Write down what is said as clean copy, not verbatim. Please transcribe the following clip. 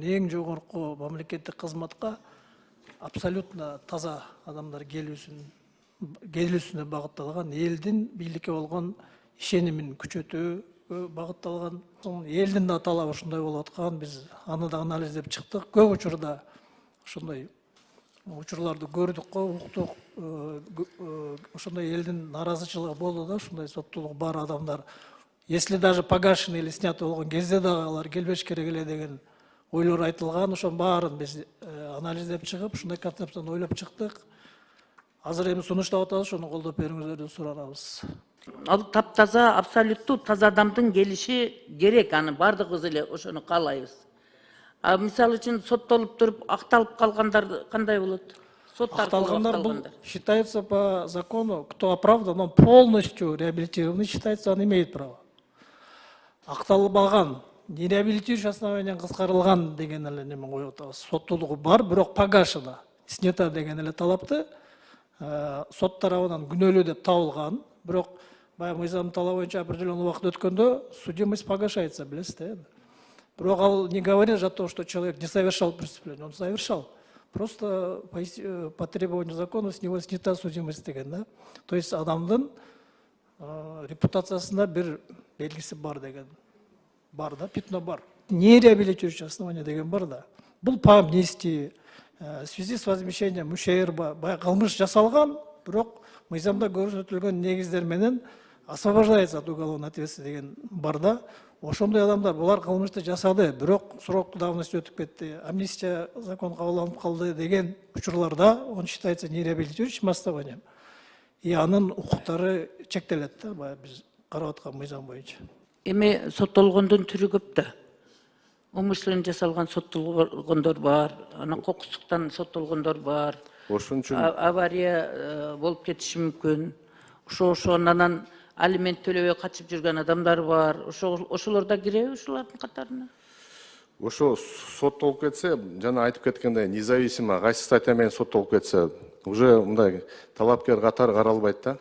көргөн эң жогорку мамлекеттик кызматка абсолютно таза адамдар келүүсүнө багытталган, элдин бийликке болгон ишенимин күчөтүүгө багытталган. Элдин да талабы ушундай болуп аткан, биз аны да анализдеп чыктык. Көп учурда ушундай учурларды көрдүк го, уктук. Ошондой элдин наразычылыгы болду да, ушундай соттуулук бар адамдар. Если даже погашены или снято болгон кезде дагы алар келбеш керек эле деген ойлор айтылган. Ошонун баарын биз анализдеп чыгып, ушундай концепцияны ойлоп чыктык. Азыр эми сунуштап атабыз, ошону колдоп бериңиздерди суранабыз. Ал таптаза, абсолюттуу таза адамдын келиши керек, аны бардыгыбыз эле ошону каалайбыз. А мисалы үчүн соттолуп туруп акталып калгандар кандай болот? Акталгандар бул считается по закону, кто оправдан, он полностью реабилитированный считается, он имеет право. Акталбаган, не реабилитирующий основаниен кыскарылган деген эле неме коюп атабыз. Соттуулугу бар, бирок погашено, снято деген эле талапты сот тарабынан күнөөлүү деп табылган, бирок баягы мыйзам талабы боюнча определенный убакыт өткөндө судимость погашается, билесиз да. Бирок ал не говорит о том, что человек не совершал преступление, он совершал. Просто по требованию закона с него снята судимость деген да. То есть адамдын репутациясында бир белгиси бар деген. Бар да, пятно бар. Не реабилитирующее основание деген бар да. Бул по амнистии, в связи с возмещением ущерба, кылмыш жасалган, бирок мыйзамда көрсөтүлгөн негиздер менен освобождается от уголовной ответственности деген бар да. Ошондой адамдар, булар кылмышты жасады, бирок срок давности өтүп кетти, амнистия закон кабылданып калды деген учурларда он считается нереабилитирующим основанием. И анын укуктары чектелет да, баягы биз карап аткан мыйзам боюнча. Эми соттолгондун түрү көп да. Умышлен жасалган соттолгондор бар, анан кокустуктан соттолгондор бар. Ошон үчүн авария болуп кетиши мүмкүн. Ошонан алимент төлөбөй качып жүргөн адамдар бар. Ошолор да киреби ушулардын катарына? ошо соттолуп кетсе, жана айтып кеткендей, независимо кайсы статья менен соттолуп кетсе, уже мындай талапкер катары каралбайт да.